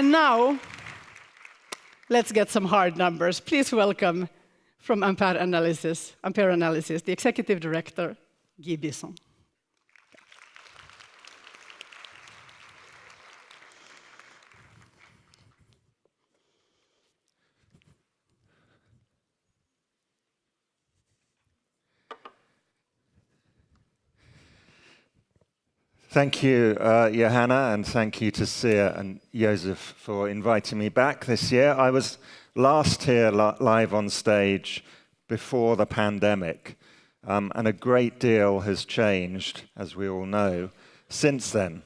And now, let's get some hard numbers. Please welcome from Ampere Analysis, the Executive Director, Guy Bisson. Thank you, Johanna, and thank you to Sia and Joseph for inviting me back this year. I was last here live on stage before the pandemic, and a great deal has changed, as we all know, since then.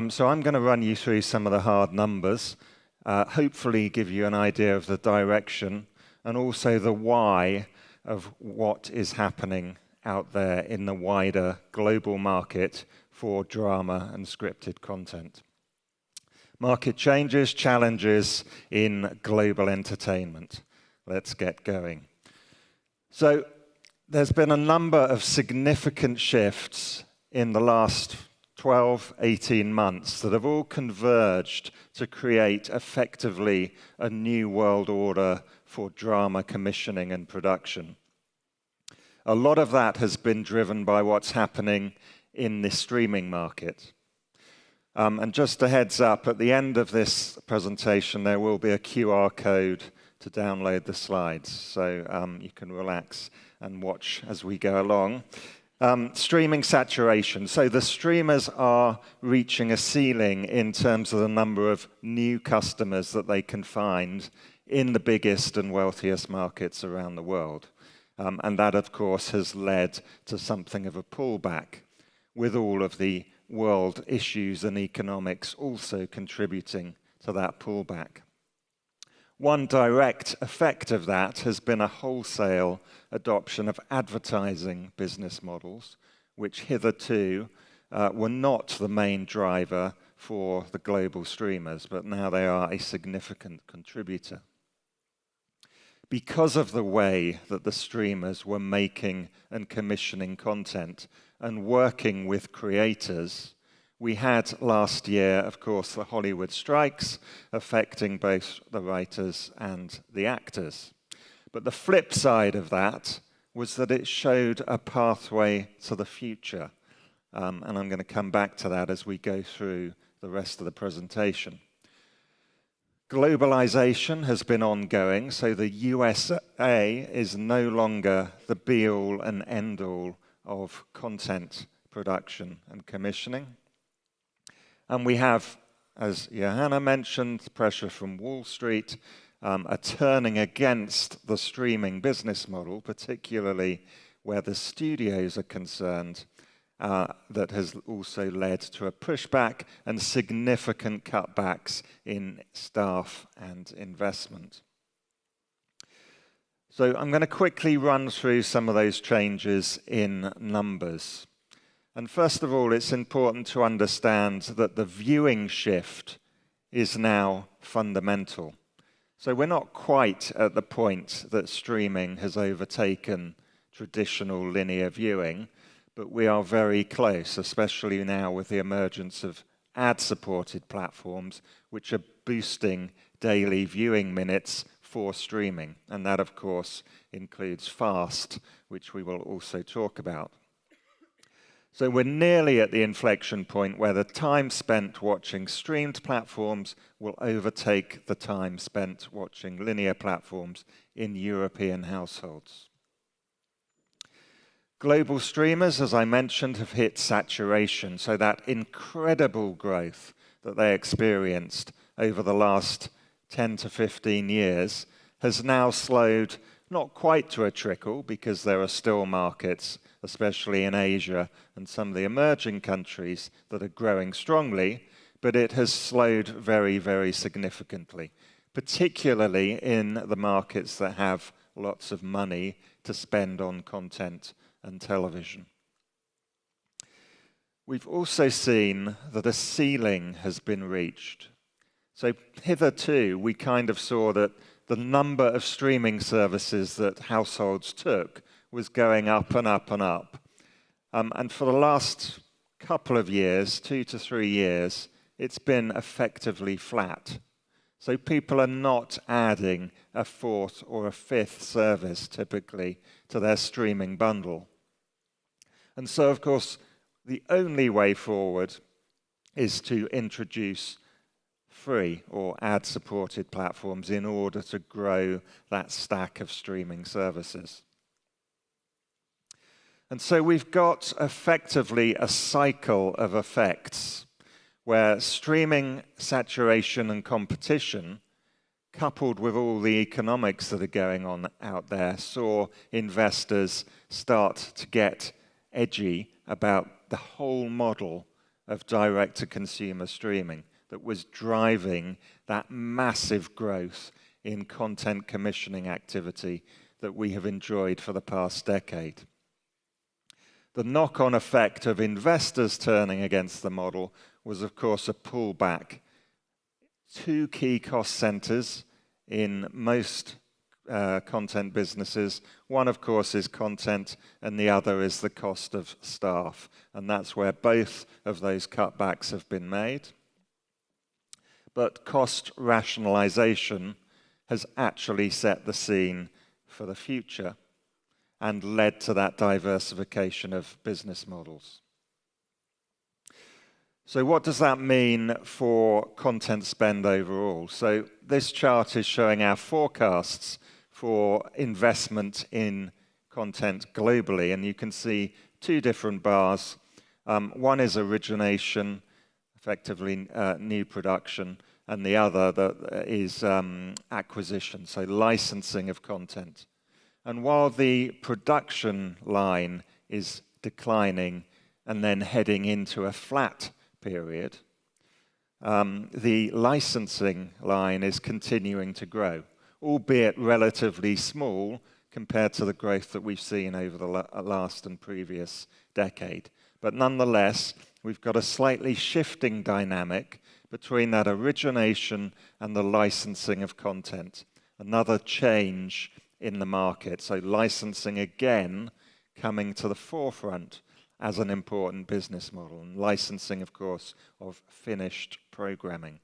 So I'm going to run you through some of the hard numbers, hopefully give you an idea of the direction and also the why of what is happening out there in the wider global market for drama and scripted content. Market changes, challenges in global entertainment. Let's get going. So there's been a number of significant shifts in the last 12, 18 months that have all converged to create effectively a new world order for drama commissioning and production. A lot of that has been driven by what's happening in the streaming market. And just a heads up, at the end of this presentation, there will be a QR code to download the slides, so you can relax and watch as we go along. Streaming saturation. So the streamers are reaching a ceiling in terms of the number of new customers that they can find in the biggest and wealthiest markets around the world. And that, of course, has led to something of a pullback, with all of the world issues and economics also contributing to that pullback. One direct effect of that has been a wholesale adoption of advertising business models, which hitherto were not the main driver for the global streamers, but now they are a significant contributor. Because of the way that the streamers were making and commissioning content and working with creators, we had last year, of course, the Hollywood strikes affecting both the writers and the actors. But the flip side of that was that it showed a pathway to the future. And I'm going to come back to that as we go through the rest of the presentation. Globalization has been ongoing, so the USA is no longer the be-all and end-all of content production and commissioning. And we have, as Johanna mentioned, pressure from Wall Street, a turning against the streaming business model, particularly where the studios are concerned, that has also led to a pushback and significant cutbacks in staff and investment. So I'm going to quickly run through some of those changes in numbers. And first of all, it's important to understand that the viewing shift is now fundamental. So we're not quite at the point that streaming has overtaken traditional linear viewing, but we are very close, especially now with the emergence of ad-supported platforms, which are boosting daily viewing minutes for streaming. And that, of course, includes FAST, which we will also talk about. So we're nearly at the inflection point where the time spent watching streamed platforms will overtake the time spent watching linear platforms in European households. Global streamers, as I mentioned, have hit saturation, so that incredible growth that they experienced over the last 10 to 15 years has now slowed, not quite to a trickle, because there are still markets, especially in Asia and some of the emerging countries, that are growing strongly, but it has slowed very, very significantly, particularly in the markets that have lots of money to spend on content and television. We've also seen that a ceiling has been reached. So hitherto, we kind of saw that the number of streaming services that households took was going up and up and up. And for the last couple of years, 2 to 3 years, it's been effectively flat So people are not adding a fourth or a fifth service typically to their streaming bundle. And so, of course, the only way forward is to introduce free or ad-supported platforms in order to grow that stack of streaming services. And so we've got effectively a cycle of effects where streaming saturation and competition, coupled with all the economics that are going on out there, saw investors start to get edgy about the whole model of direct-to-consumer streaming that was driving that massive growth in content commissioning activity that we have enjoyed for the past decade. The knock-on effect of investors turning against the model was, of course, a pullback. Two key cost centers in most content businesses. One, of course, is content, and the other is the cost of staff. And that's where both of those cutbacks have been made. But cost rationalization has actually set the scene for the future and led to that diversification of business models. So what does that mean for content spend overall? So this chart is showing our forecasts for investment in content globally, and you can see two different bars. One is origination, effectively new production, and the other is acquisition, so licensing of content. And while the production line is declining and then heading into a flat period, the licensing line is continuing to grow, albeit relatively small compared to the growth that we've seen over the last and previous decade. But nonetheless, we've got a slightly shifting dynamic between that origination and the licensing of content. Another change in the market. So licensing again coming to the forefront as an important business model, and licensing, of course, of finished programming.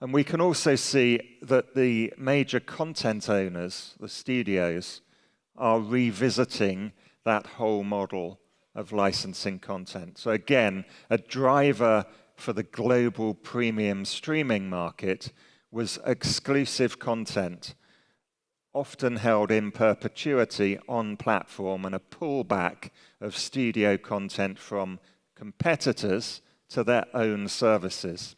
And we can also see that the major content owners, the studios, are revisiting that whole model of licensing content. So again, a driver for the global premium streaming market was exclusive content, often held in perpetuity on platform, and a pullback of studio content from competitors to their own services.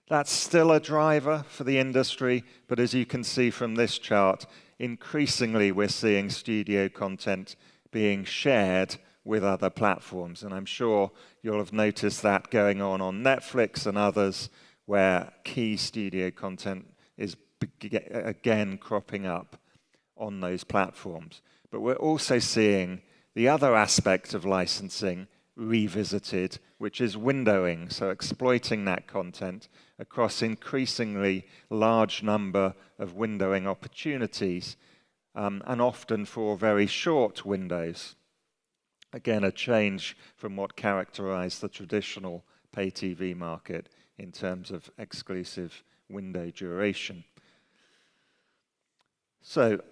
That's still a driver for the industry, but as you can see from this chart, increasingly we're seeing studio content being shared with other platforms. And I'm sure you'll have noticed that going on Netflix and others, where key studio content is again cropping up on those platforms. But we're also seeing the other aspect of licensing revisited, which is windowing, so exploiting that content across increasingly large number of windowing opportunities, and often for very short windows. Again, a change from what characterized the traditional pay TV market in terms of exclusive window duration. So,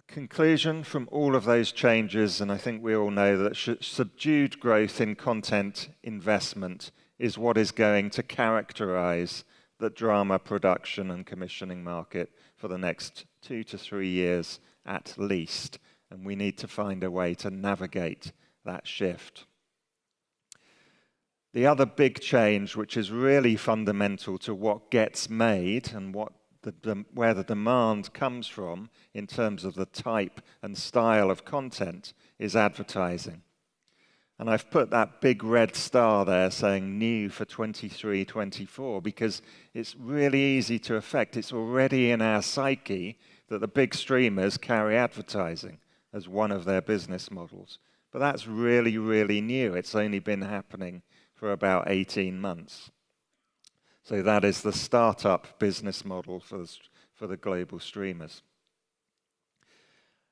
conclusion from all of those changes, and I think we all know that subdued growth in content investment is what is going to characterize the drama production and commissioning market for the next 2 to 3 years at least, and we need to find a way to navigate that shift. The other big change, which is really fundamental to what gets made and where the demand comes from in terms of the type and style of content, is advertising. And I've put that big red star there saying new for 23-24 because it's really easy to affect. It's already in our psyche that the big streamers carry advertising as one of their business models. But that's really, really new. It's only been happening for about 18 months. So that is the startup business model for the global streamers.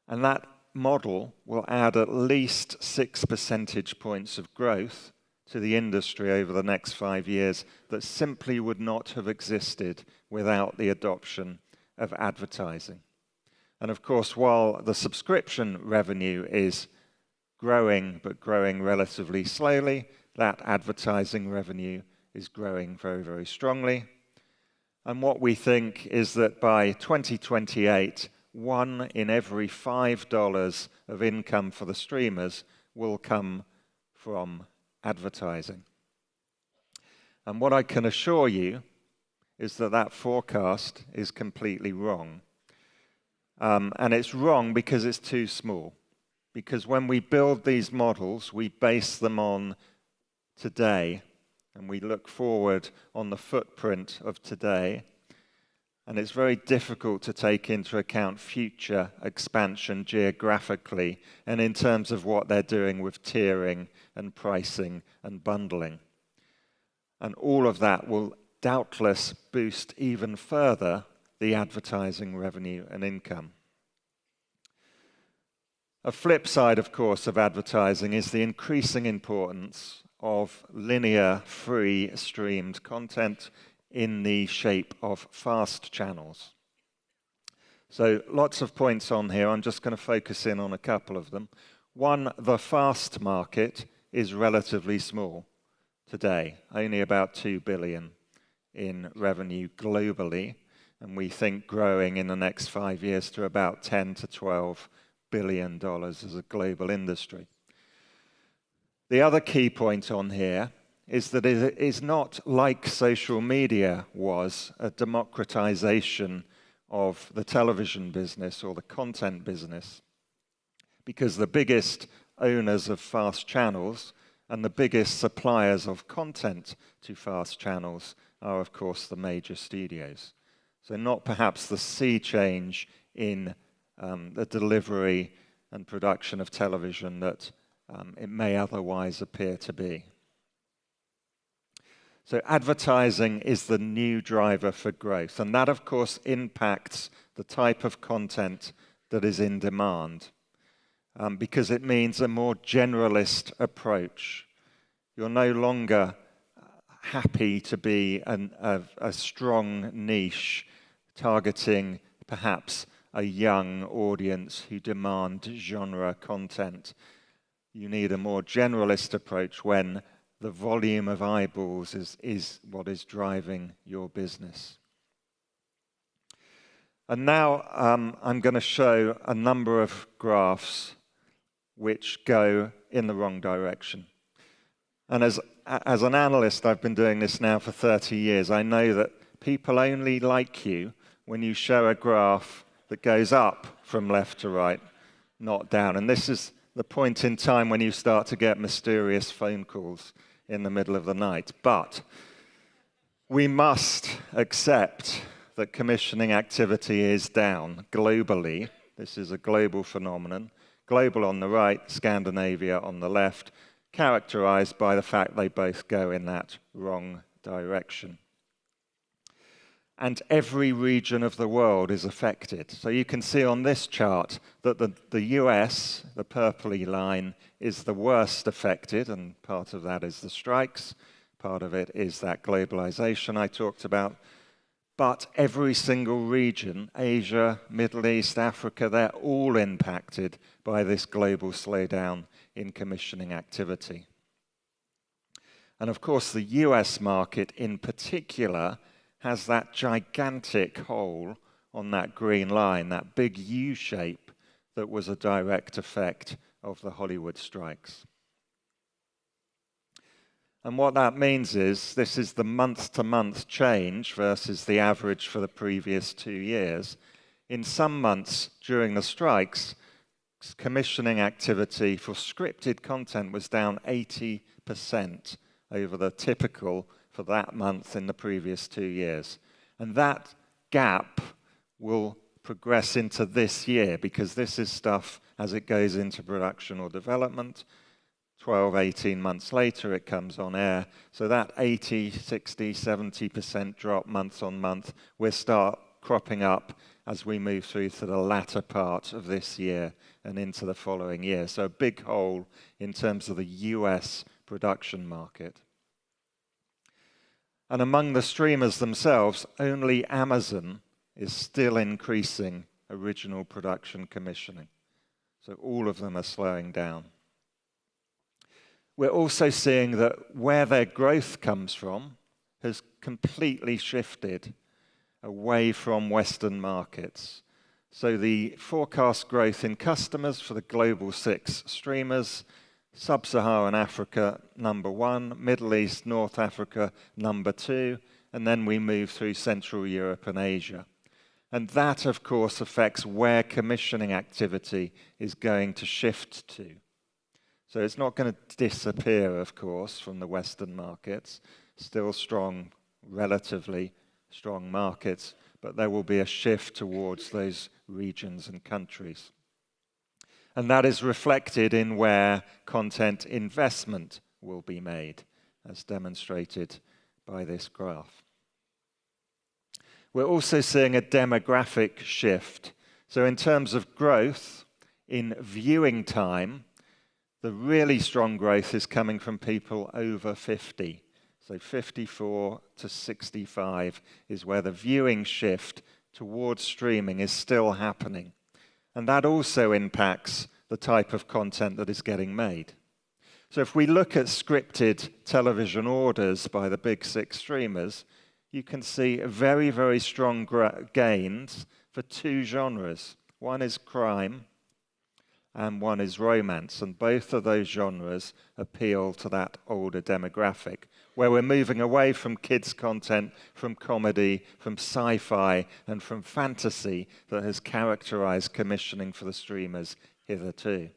And that model will add at least 6 percentage points of growth to the industry over the next 5 years that simply would not have existed without the adoption of advertising. And of course, while the subscription revenue is growing, but growing relatively slowly, that advertising revenue is growing very, very strongly. And what we think is that by 2028, 1 in every $5 of income for the streamers will come from advertising. And what I can assure you is that that forecast is completely wrong. And it's wrong because it's too small. Because when we build these models, we base them on today, and we look forward on the footprint of today. And it's very difficult to take into account future expansion geographically and in terms of what they're doing with tiering and pricing and bundling. And all of that will doubtless boost even further the advertising revenue and income. A flip side, of course, of advertising is the increasing importance of linear, free streamed content in the shape of fast channels. So lots of points on here. I'm just going to focus in on a couple of them. One, the fast market is relatively small today, only about $2 billion in revenue globally, and we think growing in the next 5 years to about $10 to $12 billion as a global industry. The other key point on here is that it is not like social media was a democratization of the television business or the content business, because the biggest owners of fast channels and the biggest suppliers of content to fast channels are, of course, the major studios. So not perhaps the sea change in the delivery and production of television that it may otherwise appear to be. So advertising is the new driver for growth, and that, of course, impacts the type of content that is in demand, because it means a more generalist approach. You're no longer happy to be a strong niche targeting perhaps a young audience who demand genre content. You need a more generalist approach when the volume of eyeballs is what is driving your business. And now I'm going to show a number of graphs which go in the wrong direction. And as an analyst, I've been doing this now for 30 years. I know that people only like you when you show a graph that goes up from left to right, not down. And this is the point in time when you start to get mysterious phone calls in the middle of the night. But we must accept that commissioning activity is down globally. This is a global phenomenon. Global on the right, Scandinavia on the left, characterized by the fact they both go in that wrong direction. And every region of the world is affected. So you can see on this chart that the US, the purpley line, is the worst affected, and part of that is the strikes. Part of it is that globalization I talked about. But every single region, Asia, Middle East, Africa, they're all impacted by this global slowdown in commissioning activity. And of course, the US market in particular has that gigantic hole on that green line, that big U shape that was a direct effect of the Hollywood strikes. And what that means is this is the month-to-month change versus the average for the previous 2 years. In some months during the strikes, commissioning activity for scripted content was down 80% over the typical for that month in the previous 2 years. And that gap will progress into this year because this is stuff as it goes into production or development. 12, 18 months later, it comes on air. So that 80, 60, 70% drop month on month will start cropping up as we move through to the latter part of this year and into the following year. So a big hole in terms of the US production market. And among the streamers themselves, only Amazon is still increasing original production commissioning. So all of them are slowing down. We're also seeing that where their growth comes from has completely shifted away from Western markets. So the forecast growth in customers for the global 6 streamers, Sub-Saharan Africa, number 1, Middle East, North Africa, number 2, and then we move through Central Europe and Asia. And that, of course, affects where commissioning activity is going to shift to. So it's not going to disappear, of course, from the Western markets. Still strong, relatively strong markets, but there will be a shift towards those regions and countries. And that is reflected in where content investment will be made, as demonstrated by this graph. We're also seeing a demographic shift. So in terms of growth, in viewing time, the really strong growth is coming from people over 50. So 54 to 65 is where the viewing shift towards streaming is still happening. And that also impacts the type of content that is getting made. So if we look at scripted television orders by the big 6 streamers, you can see very, very strong gains for 2 genres. One is crime and one is romance, and both of those genres appeal to that older demographic, where we're moving away from kids' content, from comedy, from sci-fi, and from fantasy that has characterized commissioning for the streamers hitherto.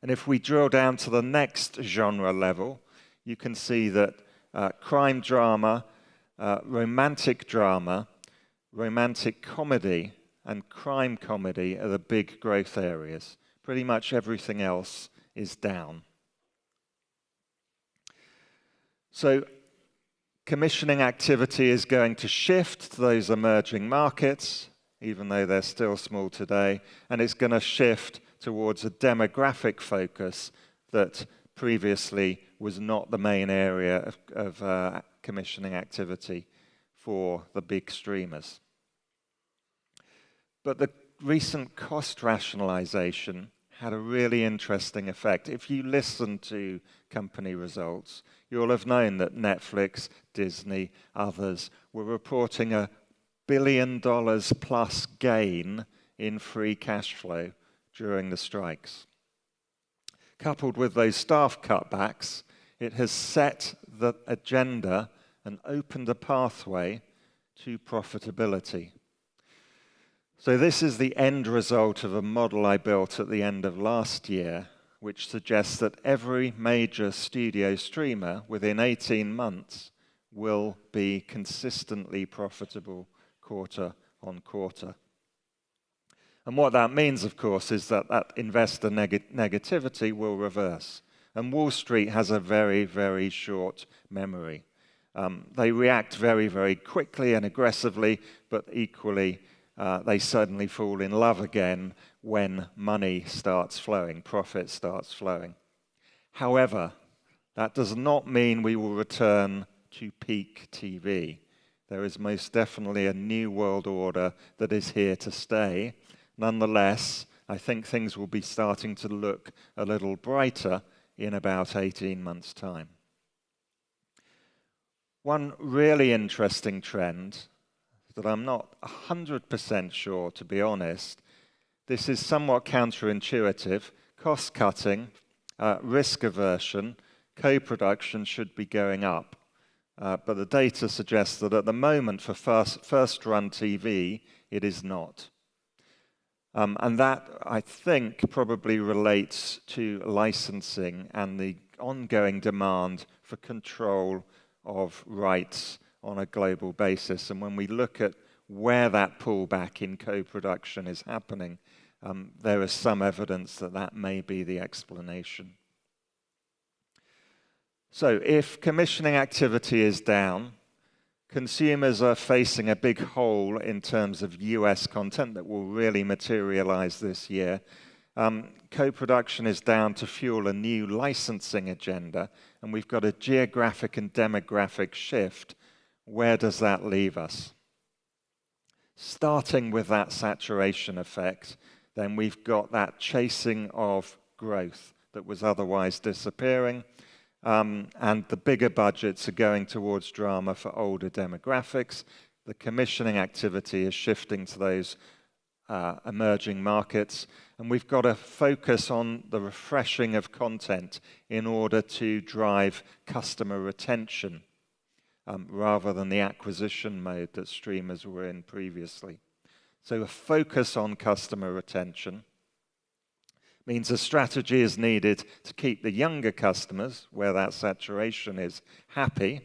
And if we drill down to the next genre level, you can see that crime drama, romantic drama, romantic comedy, and crime comedy are the big growth areas. Pretty much everything else is down. So commissioning activity is going to shift to those emerging markets, even though they're still small today, and it's going to shift towards a demographic focus that previously was not the main area of commissioning activity for the big streamers. But the recent cost rationalization had a really interesting effect. If you listen to company results, you'll have known that Netflix, Disney, others were reporting $1 billion plus gain in free cash flow during the strikes. Coupled with those staff cutbacks, it has set the agenda and opened a pathway to profitability. So this is the end result of a model I built at the end of last year, which suggests that every major studio streamer within 18 months will be consistently profitable quarter on quarter. And what that means, of course, is that investor negativity will reverse. And Wall Street has a very, very short memory. They react very, very quickly and aggressively, but equally they suddenly fall in love again when money starts flowing, profit starts flowing. However, that does not mean we will return to peak TV. There is most definitely a new world order that is here to stay. Nonetheless, I think things will be starting to look a little brighter in about 18 months' time. One really interesting trend that I'm not 100% sure, to be honest, this is somewhat counterintuitive. Cost-cutting, risk aversion, co-production should be going up. But the data suggests that at the moment for first-run TV, it is not. And that, I think, probably relates to licensing and the ongoing demand for control of rights on a global basis. And when we look at where that pullback in co-production is happening, there is some evidence that that may be the explanation. So if commissioning activity is down, consumers are facing a big hole in terms of US content that will really materialize this year. Co-production is down to fuel a new licensing agenda, and we've got a geographic and demographic shift. Where does that leave us? Starting with that saturation effect, then we've got that chasing of growth that was otherwise disappearing, and the bigger budgets are going towards drama for older demographics. The commissioning activity is shifting to those emerging markets, and we've got to focus on the refreshing of content in order to drive customer retention rather than the acquisition mode that streamers were in previously. So a focus on customer retention means a strategy is needed to keep the younger customers, where that saturation is, happy.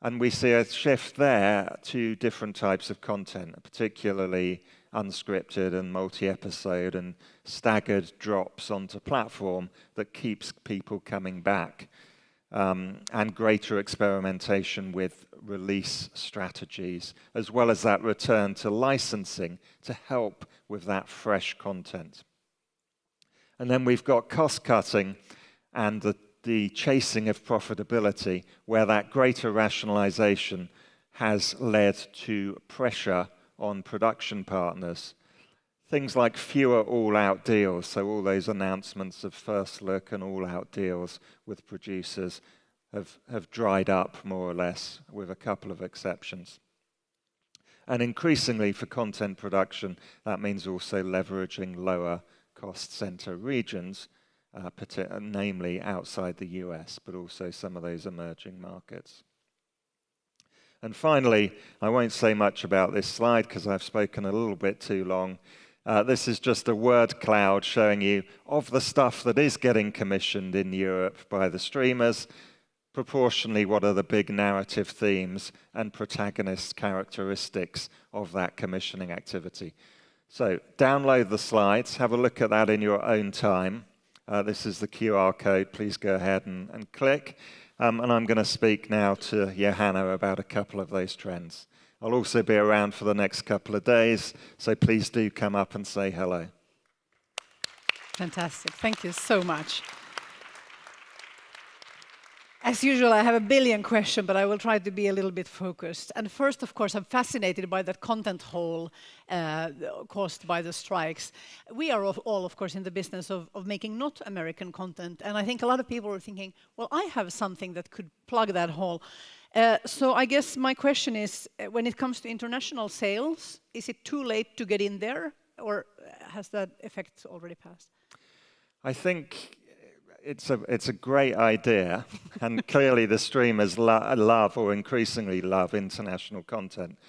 And we see a shift there to different types of content, particularly unscripted and multi-episode and staggered drops onto platform that keeps people coming back, and greater experimentation with release strategies, as well as that return to licensing to help with that fresh content. And then we've got cost cutting and the chasing of profitability, where that greater rationalization has led to pressure on production partners. Things like fewer all-out deals, so all those announcements of first look and all-out deals with producers have dried up more or less, with a couple of exceptions. And increasingly for content production, that means also leveraging lower cost center regions, namely outside the US, but also some of those emerging markets. And finally, I won't say much about this slide because I've spoken a little bit too long. This is just a word cloud showing you of the stuff that is getting commissioned in Europe by the streamers, proportionally what are the big narrative themes and protagonist characteristics of that commissioning activity. So download the slides, have a look at that in your own time. This is the QR code, please go ahead and click. And I'm going to speak now to Johanna about a couple of those trends. I'll also be around for the next couple of days, so please do come up and say hello. Fantastic. Thank you so much. As usual, I have a billion questions, but I will try to be a little bit focused. And first, of course, I'm fascinated by that content hole caused by the strikes. We are all, of course, in the business of making not American content. And I think a lot of people are thinking, well, I have something that could plug that hole. So I guess my question is, when it comes to international sales, is it too late to get in there? Or has that effect already passed? I think it's a great idea, and clearly the streamers love or increasingly love international content.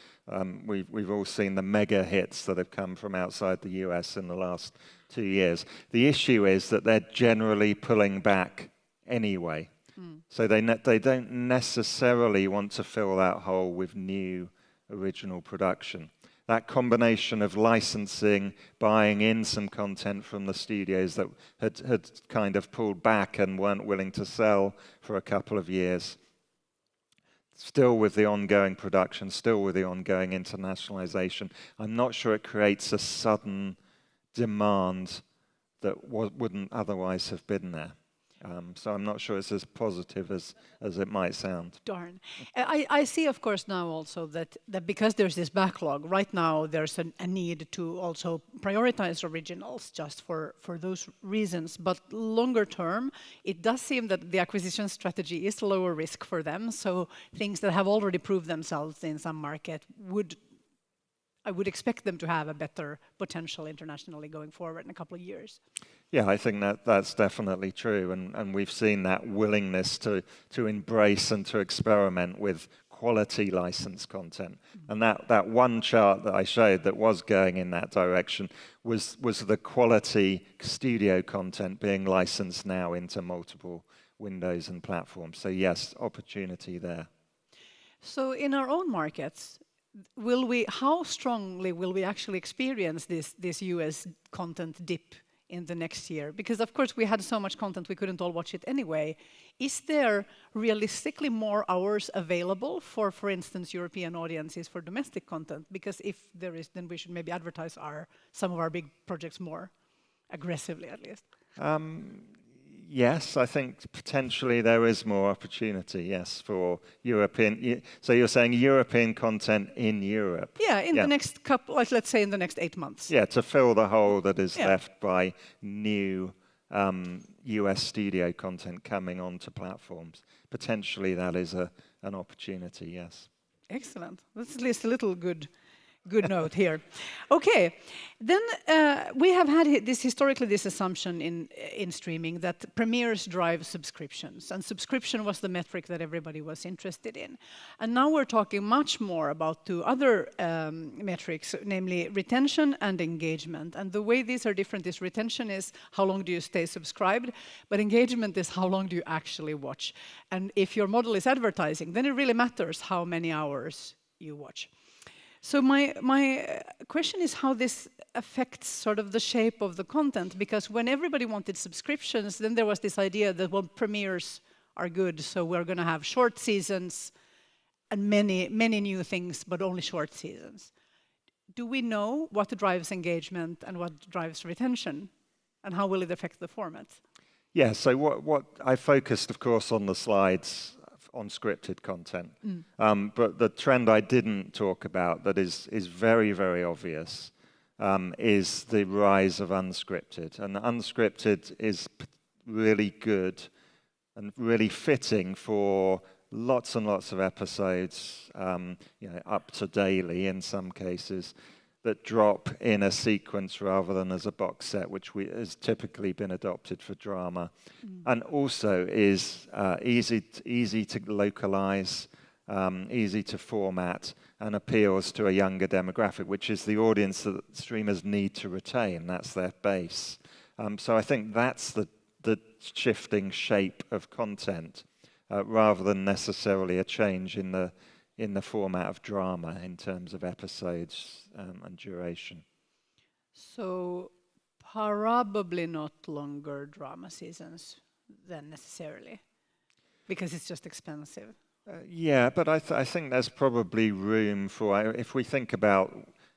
We've all seen the mega hits that have come from outside the US in the last 2 years. The issue is that they're generally pulling back anyway. So they don't necessarily want to fill that hole with new original production. That combination of licensing, buying in some content from the studios that had kind of pulled back and weren't willing to sell for a couple of years, still with the ongoing production, still with the ongoing internationalization, I'm not sure it creates a sudden demand that wouldn't otherwise have been there. So I'm not sure it's as positive as it might sound. Darn. I see, of course, now also that because there's this backlog, right now there's a need to also prioritize originals just for those reasons. But longer term, it does seem that the acquisition strategy is lower risk for them. So things that have already proved themselves in some market I would expect them to have a better potential internationally going forward in a couple of years. Yeah, I think that's definitely true, and we've seen that willingness to embrace and to experiment with quality licensed content. And that one chart that I showed that was going in that direction was the quality studio content being licensed now into multiple windows and platforms. So yes, opportunity there. So in our own markets, how strongly will we actually experience this US content dip in the next year? Because of course we had so much content we couldn't all watch it anyway. Is there realistically more hours available for instance, European audiences for domestic content? Because if there is, then we should maybe advertise some of our big projects more. aggressively at least? Yes, I think potentially there is more opportunity, yes, for European. So you're saying European content in Europe? Yeah, in the next couple, like let's say in the next 8 months. Yeah, to fill the hole that is left by new US studio content coming onto platforms. Potentially that is an opportunity, yes. Excellent. That's at least a little good note here. Okay, then we have had historically this assumption in streaming that premieres drive subscriptions, and subscription was the metric that everybody was interested in. And now we're talking much more about two other metrics, namely retention and engagement. And the way these are different is retention is how long do you stay subscribed, but engagement is how long do you actually watch. And if your model is advertising, then it really matters how many hours you watch. So my question is how this affects sort of the shape of the content, because when everybody wanted subscriptions, then there was this idea that, well, premieres are good, so we're going to have short seasons and many new things, but only short seasons. Do we know what drives engagement and what drives retention, and how will it affect the format? Yeah, so what I focused, of course, on the slides on scripted content. But the trend I didn't talk about that is very, very obvious is the rise of unscripted. And unscripted is really good and really fitting for lots and lots of episodes, up to daily in some cases, that drop in a sequence rather than as a box set, which has typically been adopted for drama, and also is easy to localize, easy to format, and appeals to a younger demographic, which is the audience that streamers need to retain. That's their base. So I think that's the shifting shape of content, rather than necessarily a change in the format of drama in terms of episodes and duration. So probably not longer drama seasons then necessarily, because it's just expensive. Yeah, but I think there's probably room for, if we think about,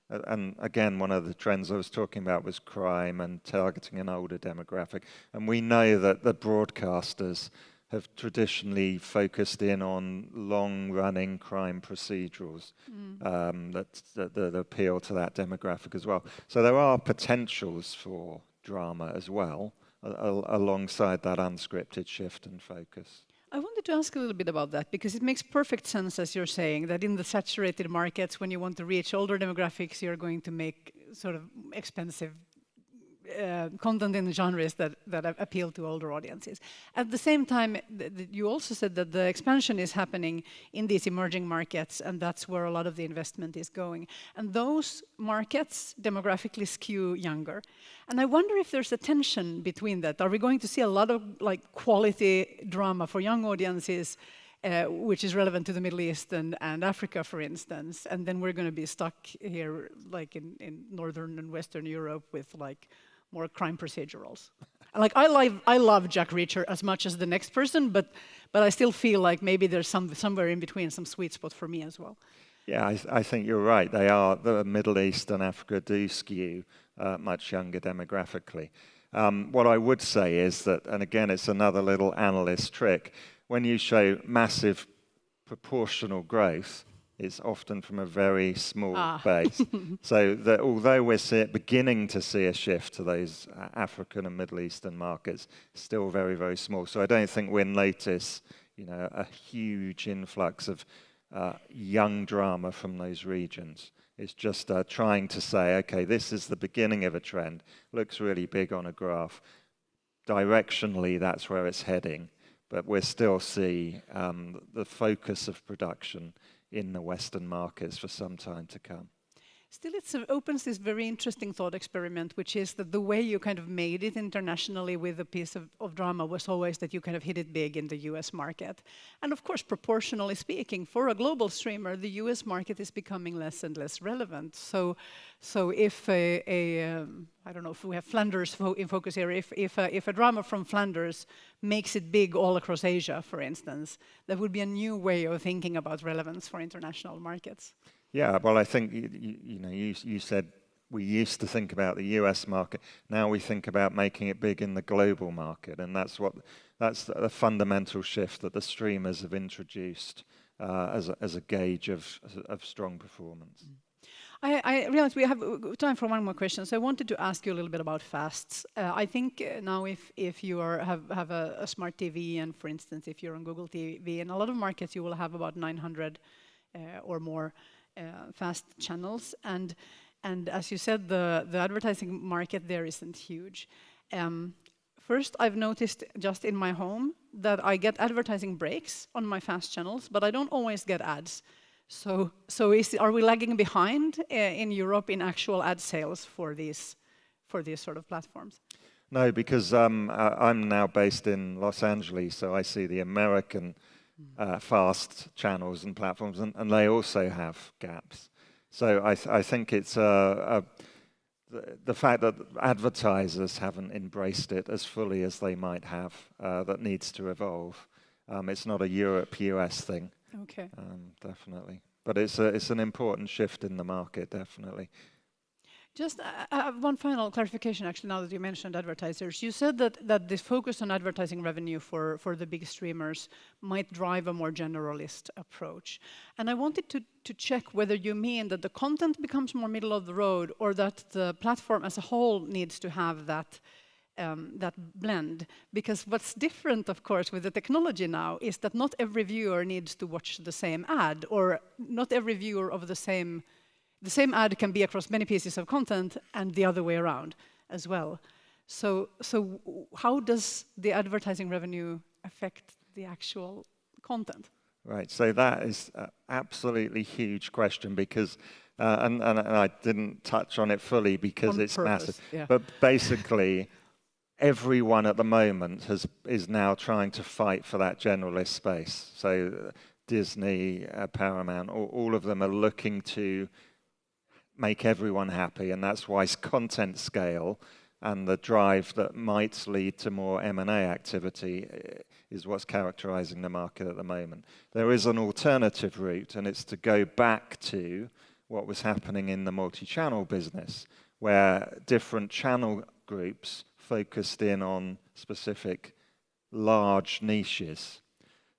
and again, one of the trends I was talking about was crime and targeting an older demographic. And we know that the broadcasters have traditionally focused in on long-running crime procedurals that appeal to that demographic as well. So there are potentials for drama as well, alongside that unscripted shift and focus. I wanted to ask a little bit about that, because it makes perfect sense, as you're saying, that in the saturated markets, when you want to reach older demographics, you're going to make sort of expensive content in the genres that appeal to older audiences. At the same time, you also said that the expansion is happening in these emerging markets, and that's where a lot of the investment is going. And those markets demographically skew younger. And I wonder if there's a tension between that. Are we going to see a lot of quality drama for young audiences, which is relevant to the Middle East and Africa, for instance, and then we're going to be stuck here, like in Northern and Western Europe, with more crime procedurals? And I love Jack Reacher as much as the next person, but I still feel like maybe there's somewhere in between some sweet spot for me as well. Yeah, I think you're right. The Middle East and Africa do skew much younger demographically. What I would say is that, and again, it's another little analyst trick, when you show massive proportional growth, it's often from a very small base. So that although we're beginning to see a shift to those African and Middle Eastern markets, still very, very small. So I don't think we'll notice, a huge influx of young drama from those regions. It's just trying to say, okay, this is the beginning of a trend. Looks really big on a graph. Directionally, that's where it's heading. But we'll still see the focus of production in the Western markets for some time to come. Still, it opens this very interesting thought experiment, which is that the way you kind of made it internationally with a piece of drama was always that you kind of hit it big in the US market. And of course, proportionally speaking, for a global streamer, the US market is becoming less and less relevant. So if I don't know if we have Flanders in focus here, if a drama from Flanders makes it big all across Asia, for instance, that would be a new way of thinking about relevance for international markets. Yeah, well, I think you said we used to think about the US market. Now we think about making it big in the global market, and that's the fundamental shift that the streamers have introduced as a gauge of strong performance. I realize we have time for one more question, so I wanted to ask you a little bit about fasts. I think now if you have a smart TV, and for instance, if you're on Google TV, in a lot of markets you will have about 900 or more fast channels, and as you said, the advertising market there isn't huge. First, I've noticed just in my home that I get advertising breaks on my fast channels, but I don't always get ads. So are we lagging behind in Europe in actual ad sales for these sort of platforms? No, because I'm now based in Los Angeles, so I see the American fast channels and platforms, and they also have gaps. So I think it's the fact that advertisers haven't embraced it as fully as they might have that needs to evolve. It's not a Europe-US thing. Okay. Definitely. But it's an important shift in the market, definitely. Just one final clarification, actually, now that you mentioned advertisers. You said that this focus on advertising revenue for the big streamers might drive a more generalist approach. And I wanted to check whether you mean that the content becomes more middle of the road, or that the platform as a whole needs to have that blend. Because what's different, of course, with the technology now is that not every viewer needs to watch the same ad, or not every viewer of the same ad can be across many pieces of content, and the other way around as well. So how does the advertising revenue affect the actual content? Right, so that is an absolutely huge question, because, and I didn't touch on it fully because it's massive. Yeah. But basically, everyone at the moment is now trying to fight for that generalist space. So Disney, Paramount, all of them are looking to make everyone happy, and that's why content scale and the drive that might lead to more M&A activity is what's characterizing the market at the moment. There is an alternative route, and it's to go back to what was happening in the multi-channel business, where different channel groups focused in on specific large niches.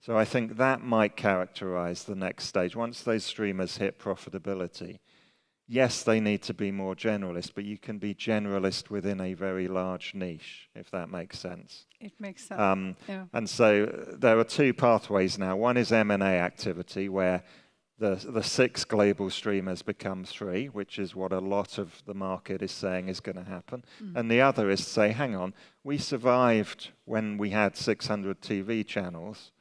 So I think that might characterize the next stage. Once those streamers hit profitability, yes, they need to be more generalist, but you can be generalist within a very large niche, if that makes sense. It makes sense. Yeah. And so there are two pathways now. One is M&A activity, where the 6 global streamers become 3, which is what a lot of the market is saying is going to happen. And the other is to say, hang on, we survived when we had 600 TV channels,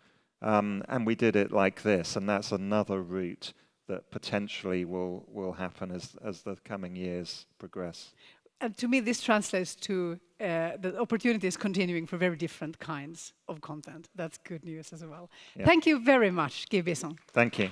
and we did it like this, and that's another route that potentially will happen as the coming years progress. And to me, this translates to the opportunities continuing for very different kinds of content. That's good news as well. Yeah. Thank you very much, Bisson. Thank you.